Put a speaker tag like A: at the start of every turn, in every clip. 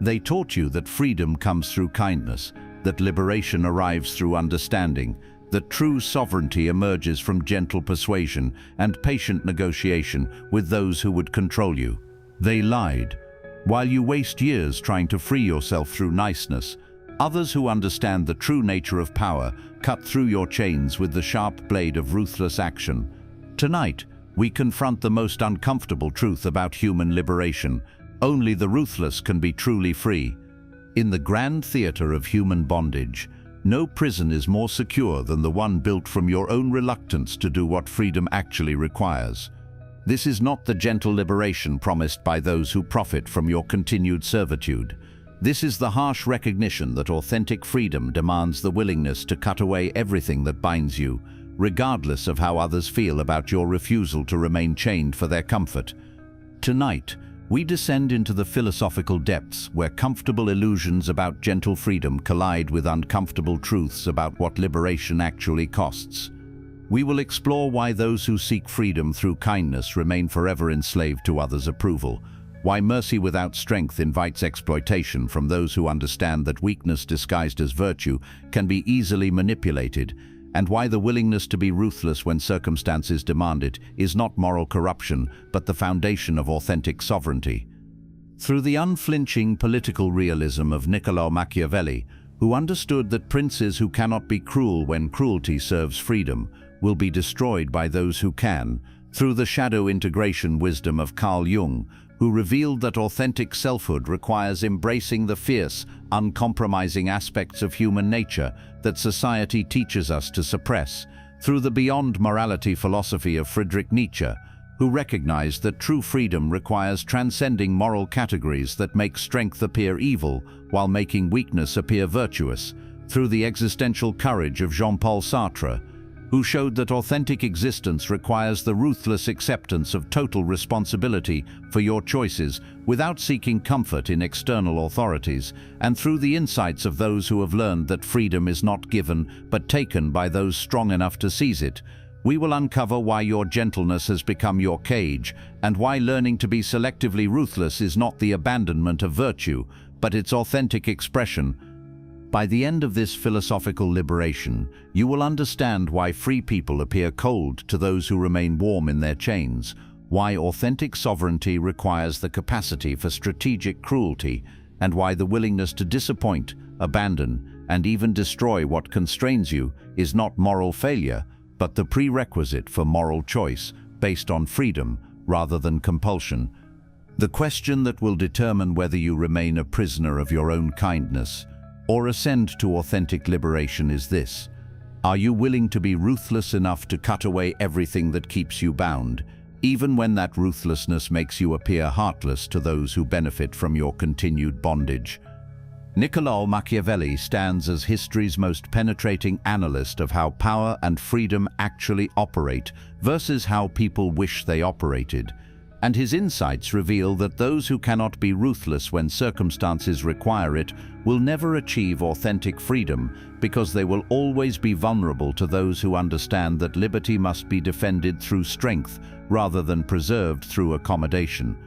A: They taught you that freedom comes through kindness, that liberation arrives through understanding, that true sovereignty emerges from gentle persuasion and patient negotiation with those who would control you. They lied. While you waste years trying to free yourself through niceness, others who understand the true nature of power cut through your chains with the sharp blade of ruthless action. Tonight, we confront the most uncomfortable truth about human liberation. Only the ruthless can be truly free. In the grand theater of human bondage, no prison is more secure than the one built from your own reluctance to do what freedom actually requires. This is not the gentle liberation promised by those who profit from your continued servitude. This is the harsh recognition that authentic freedom demands the willingness to cut away everything that binds you, regardless of how others feel about your refusal to remain chained for their comfort. Tonight, we descend into the philosophical depths where comfortable illusions about gentle freedom collide with uncomfortable truths about what liberation actually costs. We will explore why those who seek freedom through kindness remain forever enslaved to others' approval, why mercy without strength invites exploitation from those who understand that weakness disguised as virtue can be easily manipulated, and why the willingness to be ruthless when circumstances demand it is not moral corruption, but the foundation of authentic sovereignty. Through the unflinching political realism of Niccolò Machiavelli, who understood that princes who cannot be cruel when cruelty serves freedom will be destroyed by those who can, through the shadow integration wisdom of Carl Jung, who revealed that authentic selfhood requires embracing the fierce, uncompromising aspects of human nature that society teaches us to suppress, through the beyond morality philosophy of Friedrich Nietzsche, who recognized that true freedom requires transcending moral categories that make strength appear evil while making weakness appear virtuous, through the existential courage of Jean-Paul Sartre, who showed that authentic existence requires the ruthless acceptance of total responsibility for your choices without seeking comfort in external authorities, and through the insights of those who have learned that freedom is not given but taken by those strong enough to seize it. We will uncover why your gentleness has become your cage, and why learning to be selectively ruthless is not the abandonment of virtue, but its authentic expression. By the end of this philosophical liberation, you will understand why free people appear cold to those who remain warm in their chains, why authentic sovereignty requires the capacity for strategic cruelty, and why the willingness to disappoint, abandon, and even destroy what constrains you is not moral failure, but the prerequisite for moral choice based on freedom rather than compulsion. The question that will determine whether you remain a prisoner of your own kindness or ascend to authentic liberation is this: are you willing to be ruthless enough to cut away everything that keeps you bound, even when that ruthlessness makes you appear heartless to those who benefit from your continued bondage? Niccolò Machiavelli stands as history's most penetrating analyst of how power and freedom actually operate versus how people wish they operated. And his insights reveal that those who cannot be ruthless when circumstances require it will never achieve authentic freedom, because they will always be vulnerable to those who understand that liberty must be defended through strength rather than preserved through accommodation.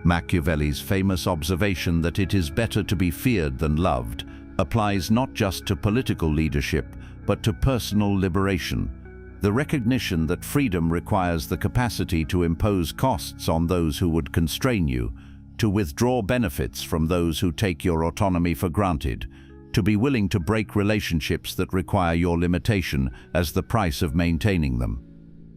A: Machiavelli's famous observation that it is better to be feared than loved applies not just to political leadership, but to personal liberation. The recognition that freedom requires the capacity to impose costs on those who would constrain you, to withdraw benefits from those who take your autonomy for granted, to be willing to break relationships that require your limitation as the price of maintaining them.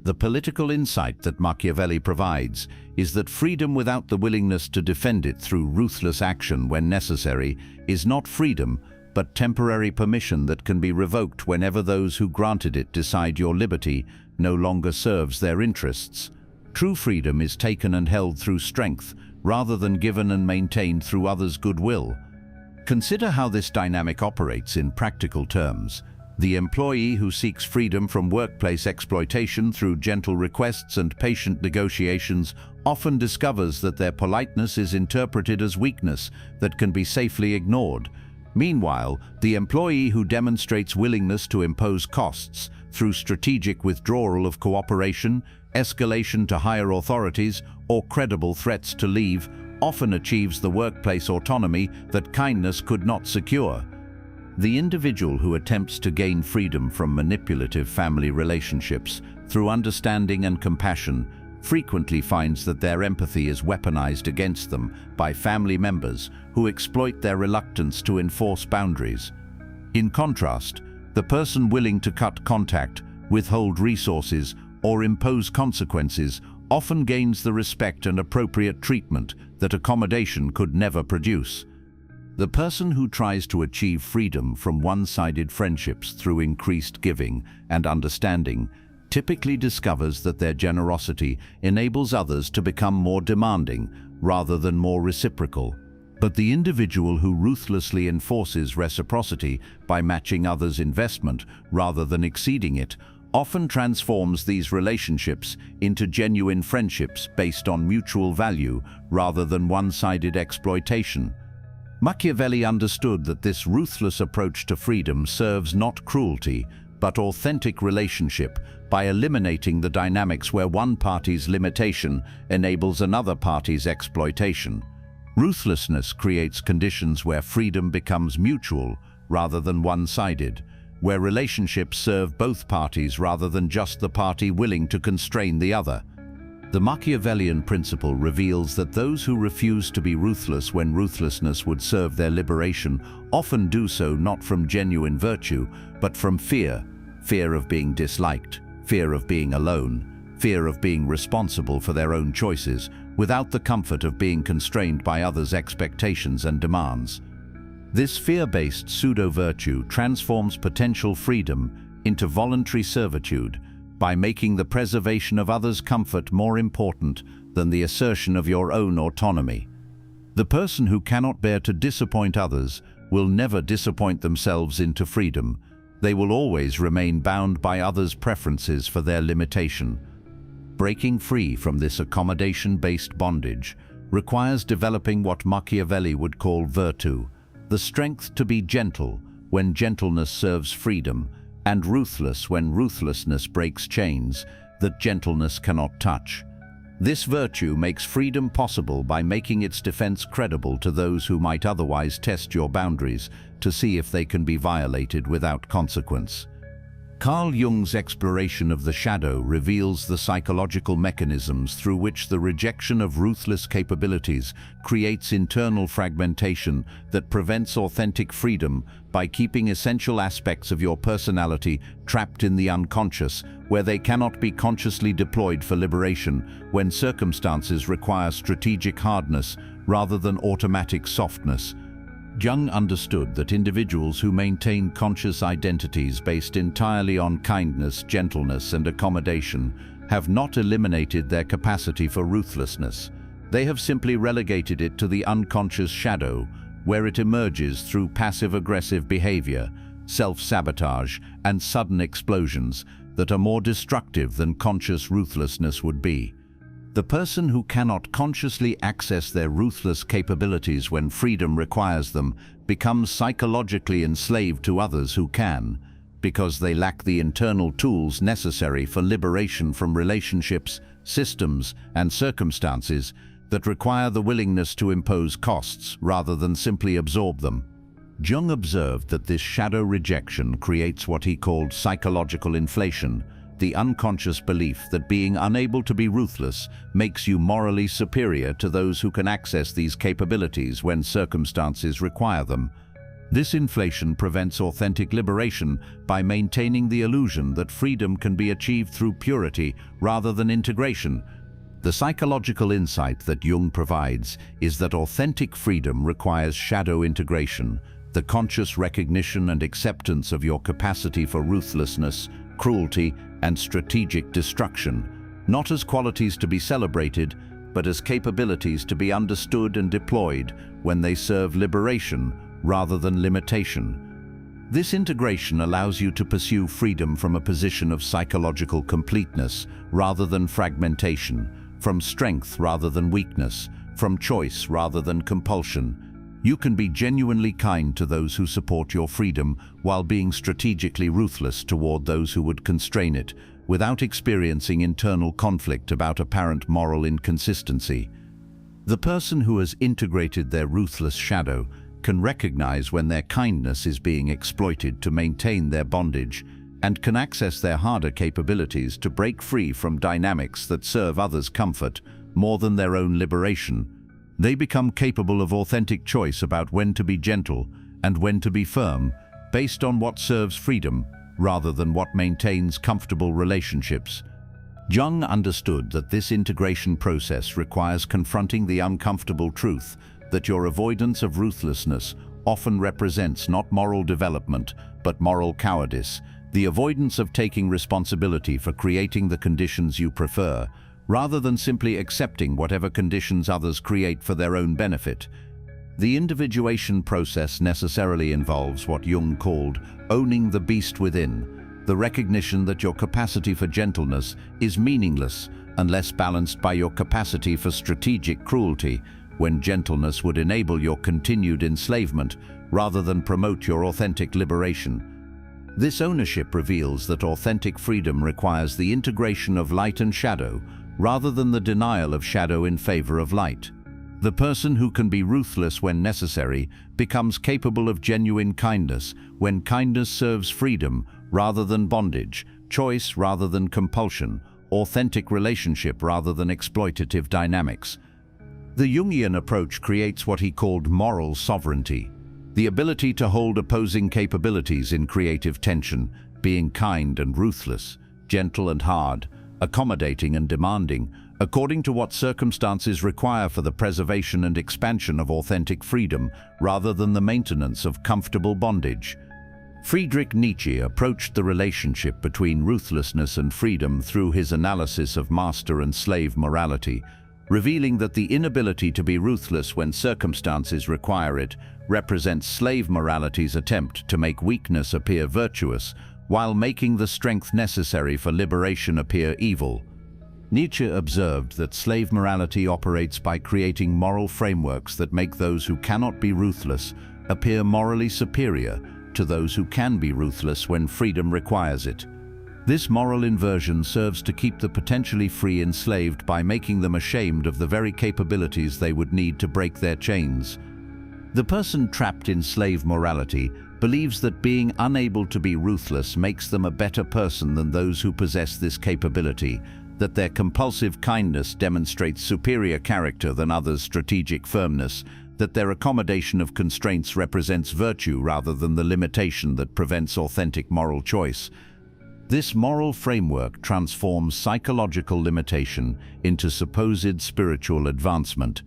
A: The political insight that Machiavelli provides is that freedom without the willingness to defend it through ruthless action when necessary is not freedom, but temporary permission that can be revoked whenever those who granted it decide your liberty no longer serves their interests. True freedom is taken and held through strength, rather than given and maintained through others' goodwill. Consider how this dynamic operates in practical terms. The employee who seeks freedom from workplace exploitation through gentle requests and patient negotiations often discovers that their politeness is interpreted as weakness that can be safely ignored. Meanwhile, the employee who demonstrates willingness to impose costs through strategic withdrawal of cooperation, escalation to higher authorities, or credible threats to leave often achieves the workplace autonomy that kindness could not secure. The individual who attempts to gain freedom from manipulative family relationships through understanding and compassion frequently finds that their empathy is weaponized against them by family members who exploit their reluctance to enforce boundaries. In contrast, the person willing to cut contact, withhold resources, or impose consequences often gains the respect and appropriate treatment that accommodation could never produce. The person who tries to achieve freedom from one-sided friendships through increased giving and understanding typically discovers that their generosity enables others to become more demanding rather than more reciprocal. But the individual who ruthlessly enforces reciprocity by matching others' investment rather than exceeding it often transforms these relationships into genuine friendships based on mutual value rather than one-sided exploitation. Machiavelli understood that this ruthless approach to freedom serves not cruelty, but authentic relationship by eliminating the dynamics where one party's limitation enables another party's exploitation. Ruthlessness creates conditions where freedom becomes mutual rather than one-sided, where relationships serve both parties rather than just the party willing to constrain the other. The Machiavellian principle reveals that those who refuse to be ruthless when ruthlessness would serve their liberation often do so not from genuine virtue, but from fear. Fear of being disliked, fear of being alone, fear of being responsible for their own choices, without the comfort of being constrained by others' expectations and demands. This fear-based pseudo-virtue transforms potential freedom into voluntary servitude by making the preservation of others' comfort more important than the assertion of your own autonomy. The person who cannot bear to disappoint others will never disappoint themselves into freedom. They will always remain bound by others' preferences for their limitation. Breaking free from this accommodation-based bondage requires developing what Machiavelli would call virtue, the strength to be gentle when gentleness serves freedom, and ruthless when ruthlessness breaks chains that gentleness cannot touch. This virtue makes freedom possible by making its defense credible to those who might otherwise test your boundaries to see if they can be violated without consequence. Carl Jung's exploration of the shadow reveals the psychological mechanisms through which the rejection of ruthless capabilities creates internal fragmentation that prevents authentic freedom by keeping essential aspects of your personality trapped in the unconscious, where they cannot be consciously deployed for liberation when circumstances require strategic hardness rather than automatic softness. Jung understood that individuals who maintain conscious identities based entirely on kindness, gentleness, and accommodation have not eliminated their capacity for ruthlessness. They have simply relegated it to the unconscious shadow, where it emerges through passive-aggressive behavior, self-sabotage, and sudden explosions that are more destructive than conscious ruthlessness would be. The person who cannot consciously access their ruthless capabilities when freedom requires them becomes psychologically enslaved to others who can, because they lack the internal tools necessary for liberation from relationships, systems, and circumstances that require the willingness to impose costs rather than simply absorb them. Jung observed that this shadow rejection creates what he called psychological inflation, the unconscious belief that being unable to be ruthless makes you morally superior to those who can access these capabilities when circumstances require them. This inflation prevents authentic liberation by maintaining the illusion that freedom can be achieved through purity rather than integration. The psychological insight that Jung provides is that authentic freedom requires shadow integration, the conscious recognition and acceptance of your capacity for ruthlessness, cruelty, and strategic destruction, not as qualities to be celebrated, but as capabilities to be understood and deployed when they serve liberation rather than limitation. This integration allows you to pursue freedom from a position of psychological completeness rather than fragmentation, from strength rather than weakness, from choice rather than compulsion. You can be genuinely kind to those who support your freedom while being strategically ruthless toward those who would constrain it, without experiencing internal conflict about apparent moral inconsistency. The person who has integrated their ruthless shadow can recognize when their kindness is being exploited to maintain their bondage, and can access their harder capabilities to break free from dynamics that serve others' comfort more than their own liberation. They become capable of authentic choice about when to be gentle and when to be firm, based on what serves freedom rather than what maintains comfortable relationships. Jung understood that this integration process requires confronting the uncomfortable truth that your avoidance of ruthlessness often represents not moral development, but moral cowardice, the avoidance of taking responsibility for creating the conditions you prefer, rather than simply accepting whatever conditions others create for their own benefit. The individuation process necessarily involves what Jung called owning the beast within, the recognition that your capacity for gentleness is meaningless unless balanced by your capacity for strategic cruelty, when gentleness would enable your continued enslavement rather than promote your authentic liberation. This ownership reveals that authentic freedom requires the integration of light and shadow, rather than the denial of shadow in favor of light. The person who can be ruthless when necessary becomes capable of genuine kindness when kindness serves freedom rather than bondage, choice rather than compulsion, authentic relationship rather than exploitative dynamics. The Jungian approach creates what he called moral sovereignty, the ability to hold opposing capabilities in creative tension, being kind and ruthless, gentle and hard, accommodating and demanding, according to what circumstances require for the preservation and expansion of authentic freedom, rather than the maintenance of comfortable bondage. Friedrich Nietzsche approached the relationship between ruthlessness and freedom through his analysis of master and slave morality, revealing that the inability to be ruthless when circumstances require it represents slave morality's attempt to make weakness appear virtuous, while making the strength necessary for liberation appear evil. Nietzsche observed that slave morality operates by creating moral frameworks that make those who cannot be ruthless appear morally superior to those who can be ruthless when freedom requires it. This moral inversion serves to keep the potentially free enslaved by making them ashamed of the very capabilities they would need to break their chains. The person trapped in slave morality believes that being unable to be ruthless makes them a better person than those who possess this capability, that their compulsive kindness demonstrates superior character than others' strategic firmness, that their accommodation of constraints represents virtue rather than the limitation that prevents authentic moral choice. This moral framework transforms psychological limitation into supposed spiritual advancement,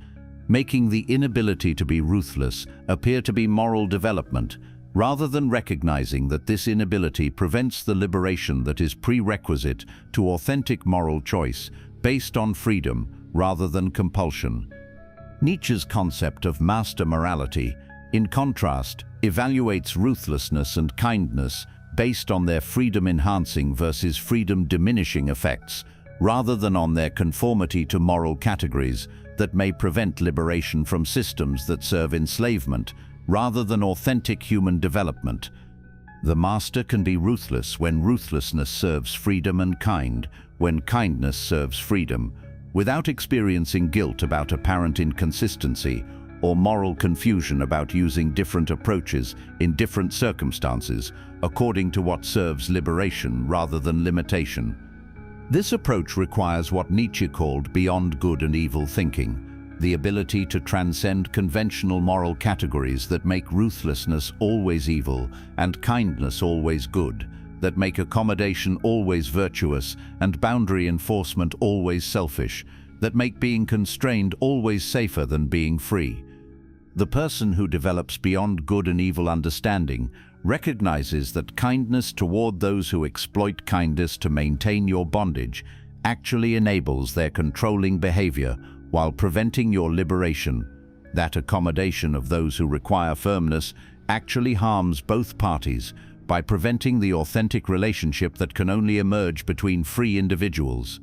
A: making the inability to be ruthless appear to be moral development, rather than recognizing that this inability prevents the liberation that is prerequisite to authentic moral choice based on freedom rather than compulsion. Nietzsche's concept of master morality, in contrast, evaluates ruthlessness and kindness based on their freedom-enhancing versus freedom-diminishing effects, rather than on their conformity to moral categories that may prevent liberation from systems that serve enslavement, rather than authentic human development. The master can be ruthless when ruthlessness serves freedom, and kind when kindness serves freedom, without experiencing guilt about apparent inconsistency or moral confusion about using different approaches in different circumstances according to what serves liberation rather than limitation. This approach requires what Nietzsche called beyond good and evil thinking, the ability to transcend conventional moral categories that make ruthlessness always evil and kindness always good, that make accommodation always virtuous and boundary enforcement always selfish, that make being constrained always safer than being free. The person who develops beyond good and evil understanding recognizes that kindness toward those who exploit kindness to maintain your bondage actually enables their controlling behavior while preventing your liberation. That accommodation of those who require firmness actually harms both parties by preventing the authentic relationship that can only emerge between free individuals.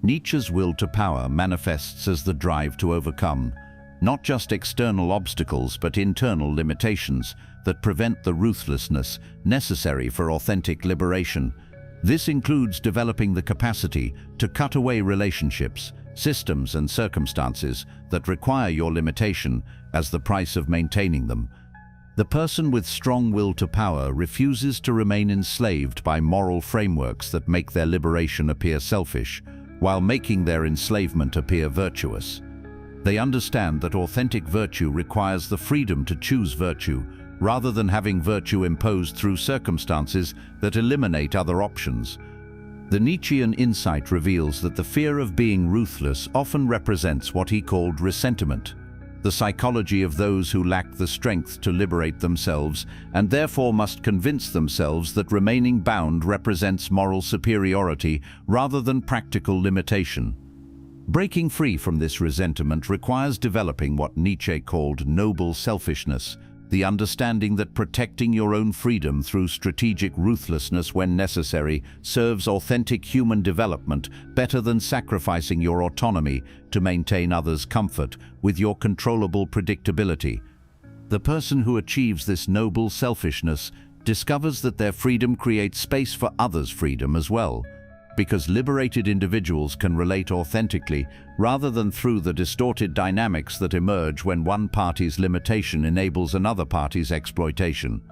A: Nietzsche's will to power manifests as the drive to overcome not just external obstacles but internal limitations that prevent the ruthlessness necessary for authentic liberation. This includes developing the capacity to cut away relationships, systems and circumstances that require your limitation as the price of maintaining them. The person with strong will to power refuses to remain enslaved by moral frameworks that make their liberation appear selfish, while making their enslavement appear virtuous. They understand that authentic virtue requires the freedom to choose virtue, rather than having virtue imposed through circumstances that eliminate other options. The Nietzschean insight reveals that the fear of being ruthless often represents what he called ressentiment, the psychology of those who lack the strength to liberate themselves and therefore must convince themselves that remaining bound represents moral superiority rather than practical limitation. Breaking free from this resentment requires developing what Nietzsche called noble selfishness, the understanding that protecting your own freedom through strategic ruthlessness when necessary serves authentic human development better than sacrificing your autonomy to maintain others' comfort with your controllable predictability. The person who achieves this noble selfishness discovers that their freedom creates space for others' freedom as well, because liberated individuals can relate authentically rather than through the distorted dynamics that emerge when one party's limitation enables another party's exploitation.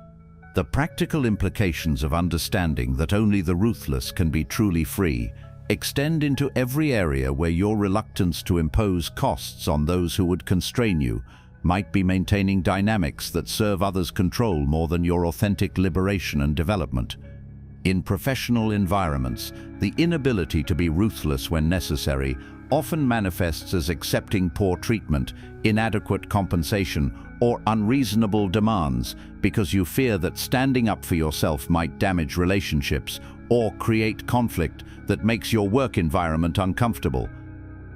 A: The practical implications of understanding that only the ruthless can be truly free extend into every area where your reluctance to impose costs on those who would constrain you might be maintaining dynamics that serve others' control more than your authentic liberation and development. In professional environments, the inability to be ruthless when necessary often manifests as accepting poor treatment, inadequate compensation, or unreasonable demands because you fear that standing up for yourself might damage relationships or create conflict that makes your work environment uncomfortable.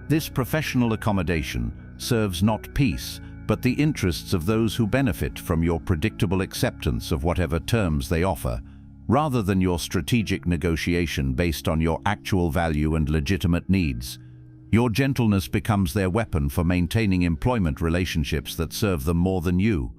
A: This professional accommodation serves not peace, but the interests of those who benefit from your predictable acceptance of whatever terms they offer, rather than your strategic negotiation based on your actual value and legitimate needs. Your gentleness becomes their weapon for maintaining employment relationships that serve them more than you.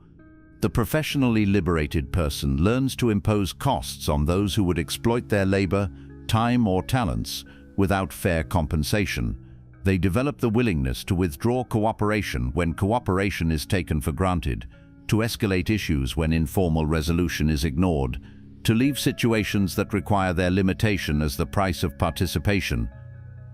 A: The professionally liberated person learns to impose costs on those who would exploit their labor, time, or talents without fair compensation. They develop the willingness to withdraw cooperation when cooperation is taken for granted, to escalate issues when informal resolution is ignored, to leave situations that require their limitation as the price of participation.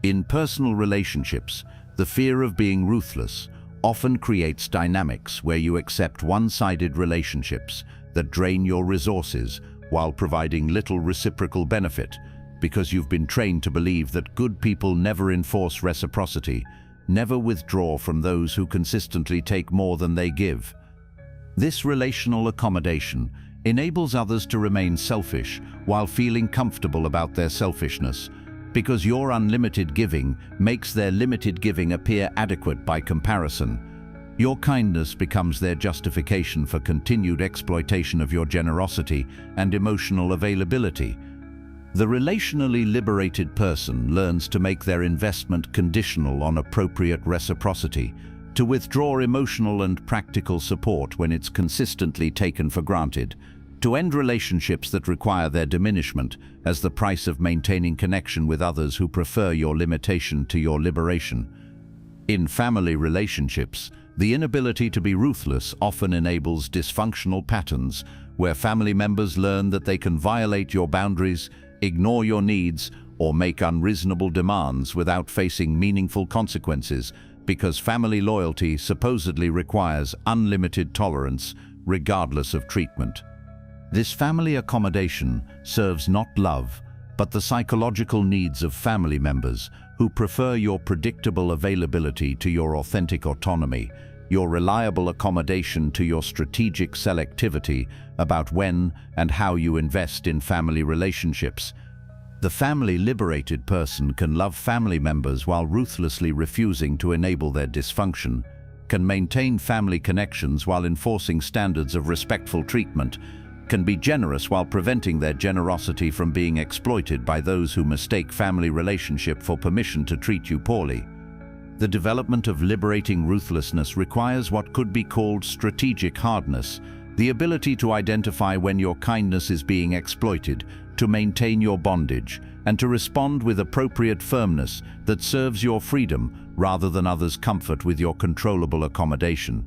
A: In personal relationships, the fear of being ruthless often creates dynamics where you accept one-sided relationships that drain your resources while providing little reciprocal benefit, because you've been trained to believe that good people never enforce reciprocity, never withdraw from those who consistently take more than they give. This relational accommodation enables others to remain selfish while feeling comfortable about their selfishness, because your unlimited giving makes their limited giving appear adequate by comparison. Your kindness becomes their justification for continued exploitation of your generosity and emotional availability. The relationally liberated person learns to make their investment conditional on appropriate reciprocity, to withdraw emotional and practical support when it's consistently taken for granted, to end relationships that require their diminishment as the price of maintaining connection with others who prefer your limitation to your liberation. In family relationships, the inability to be ruthless often enables dysfunctional patterns where family members learn that they can violate your boundaries, ignore your needs, or make unreasonable demands without facing meaningful consequences, because family loyalty supposedly requires unlimited tolerance regardless of treatment. This family accommodation serves not love, but the psychological needs of family members who prefer your predictable availability to your authentic autonomy, your reliable accommodation to your strategic selectivity about when and how you invest in family relationships. The family-liberated person can love family members while ruthlessly refusing to enable their dysfunction, can maintain family connections while enforcing standards of respectful treatment, can be generous while preventing their generosity from being exploited by those who mistake family relationship for permission to treat you poorly. The development of liberating ruthlessness requires what could be called strategic hardness, the ability to identify when your kindness is being exploited, to maintain your bondage, and to respond with appropriate firmness that serves your freedom rather than others' comfort with your controllable accommodation.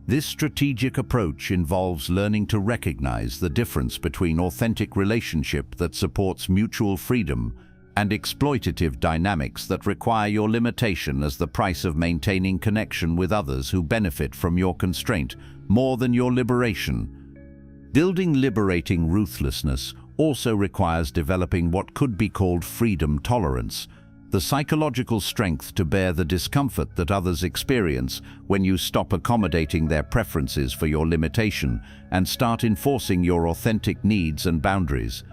A: This strategic approach involves learning to recognize the difference between authentic relationship that supports mutual freedom and exploitative dynamics that require your limitation as the price of maintaining connection with others who benefit from your constraint more than your liberation. Building liberating ruthlessness also requires developing what could be called freedom tolerance, the psychological strength to bear the discomfort that others experience when you stop accommodating their preferences for your limitation and start enforcing your authentic needs and boundaries.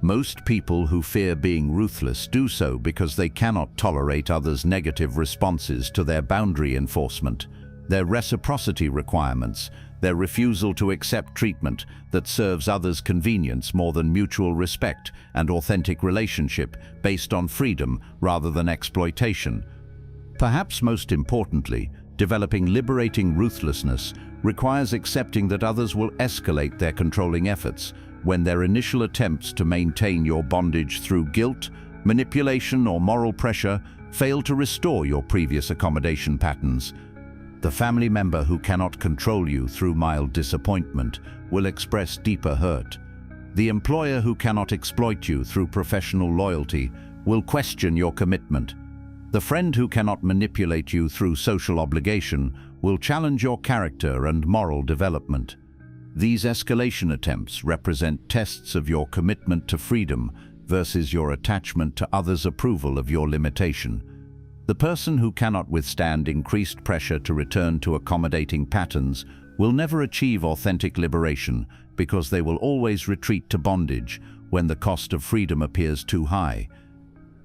A: Most people who fear being ruthless do so because they cannot tolerate others' negative responses to their boundary enforcement, their reciprocity requirements, their refusal to accept treatment that serves others' convenience more than mutual respect and authentic relationship based on freedom rather than exploitation. Perhaps most importantly, developing liberating ruthlessness requires accepting that others will escalate their controlling efforts when their initial attempts to maintain your bondage through guilt, manipulation, or moral pressure fail to restore your previous accommodation patterns. The family member who cannot control you through mild disappointment will express deeper hurt. The employer who cannot exploit you through professional loyalty will question your commitment. The friend who cannot manipulate you through social obligation will challenge your character and moral development. These escalation attempts represent tests of your commitment to freedom versus your attachment to others' approval of your limitation. The person who cannot withstand increased pressure to return to accommodating patterns will never achieve authentic liberation because they will always retreat to bondage when the cost of freedom appears too high.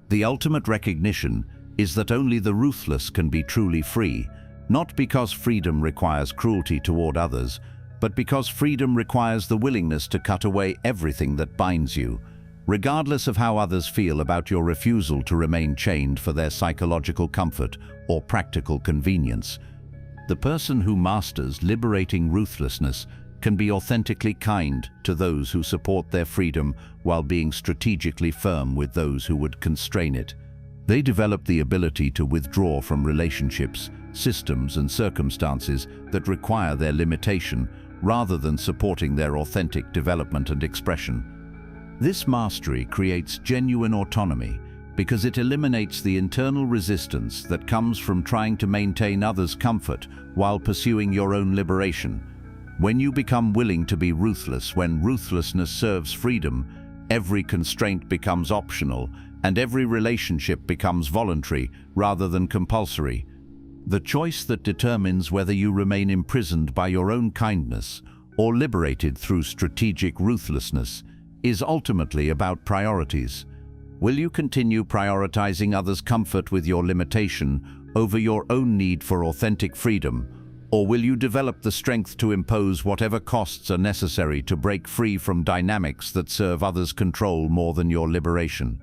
A: The ultimate recognition is that only the ruthless can be truly free, not because freedom requires cruelty toward others, but because freedom requires the willingness to cut away everything that binds you, regardless of how others feel about your refusal to remain chained for their psychological comfort or practical convenience. The person who masters liberating ruthlessness can be authentically kind to those who support their freedom while being strategically firm with those who would constrain it. They develop the ability to withdraw from relationships, systems, and circumstances that require their limitation rather than supporting their authentic development and expression. This mastery creates genuine autonomy because it eliminates the internal resistance that comes from trying to maintain others' comfort while pursuing your own liberation. When you become willing to be ruthless when ruthlessness serves freedom, every constraint becomes optional and every relationship becomes voluntary rather than compulsory. The choice that determines whether you remain imprisoned by your own kindness or liberated through strategic ruthlessness is ultimately about priorities. Will you continue prioritizing others' comfort with your limitation over your own need for authentic freedom, or will you develop the strength to impose whatever costs are necessary to break free from dynamics that serve others' control more than your liberation?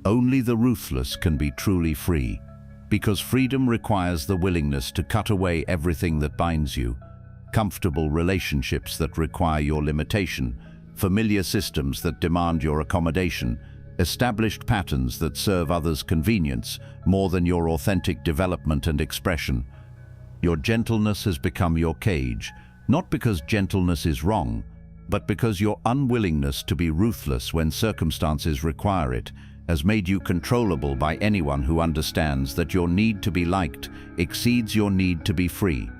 A: Only the ruthless can be truly free, because freedom requires the willingness to cut away everything that binds you, comfortable relationships that require your limitation, familiar systems that demand your accommodation, established patterns that serve others' convenience more than your authentic development and expression. Your gentleness has become your cage, not because gentleness is wrong, but because your unwillingness to be ruthless when circumstances require it has made you controllable by anyone who understands that your need to be liked exceeds your need to be free.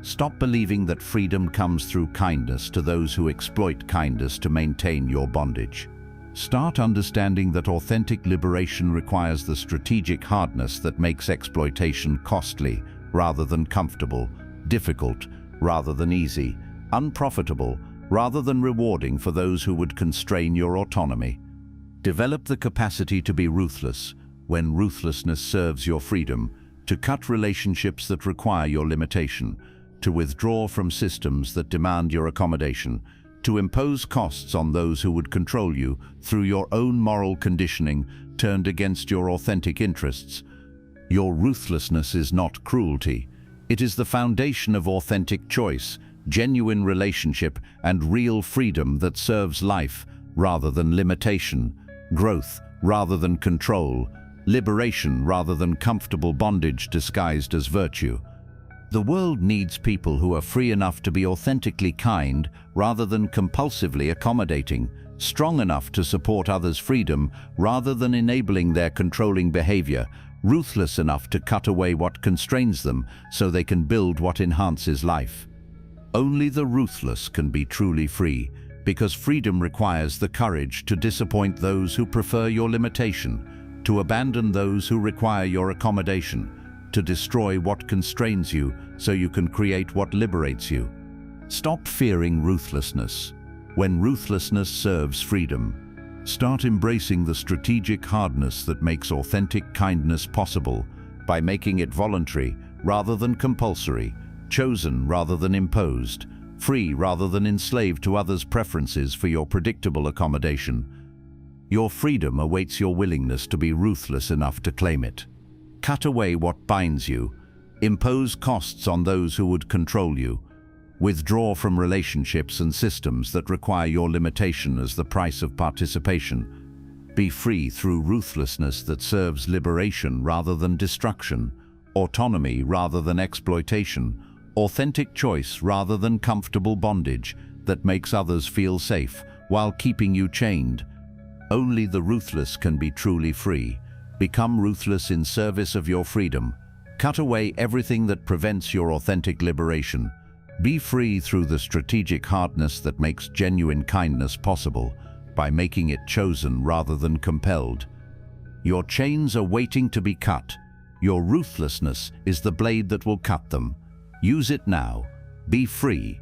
A: Stop believing that freedom comes through kindness to those who exploit kindness to maintain your bondage. Start understanding that authentic liberation requires the strategic hardness that makes exploitation costly rather than comfortable, difficult rather than easy, unprofitable rather than rewarding for those who would constrain your autonomy. Develop the capacity to be ruthless when ruthlessness serves your freedom, to cut relationships that require your limitation, to withdraw from systems that demand your accommodation, to impose costs on those who would control you through your own moral conditioning turned against your authentic interests. Your ruthlessness is not cruelty. It is the foundation of authentic choice, genuine relationship, and real freedom that serves life rather than limitation, growth rather than control, liberation rather than comfortable bondage disguised as virtue. The world needs people who are free enough to be authentically kind rather than compulsively accommodating, strong enough to support others' freedom rather than enabling their controlling behavior, ruthless enough to cut away what constrains them so they can build what enhances life. Only the ruthless can be truly free, because freedom requires the courage to disappoint those who prefer your limitation, to abandon those who require your accommodation, to destroy what constrains you so you can create what liberates you. Stop fearing ruthlessness. When ruthlessness serves freedom, start embracing the strategic hardness that makes authentic kindness possible by making it voluntary rather than compulsory, chosen rather than imposed, free rather than enslaved to others' preferences for your predictable accommodation. Your freedom awaits your willingness to be ruthless enough to claim it. Cut away what binds you, impose costs on those who would control you, withdraw from relationships and systems that require your limitation as the price of participation. Be free through ruthlessness that serves liberation rather than destruction, autonomy rather than exploitation, authentic choice rather than comfortable bondage that makes others feel safe while keeping you chained. Only the ruthless can be truly free. Become ruthless in service of your freedom. Cut away everything that prevents your authentic liberation. Be free through the strategic hardness that makes genuine kindness possible by making it chosen rather than compelled. Your chains are waiting to be cut. Your ruthlessness is the blade that will cut them. Use it now. Be free.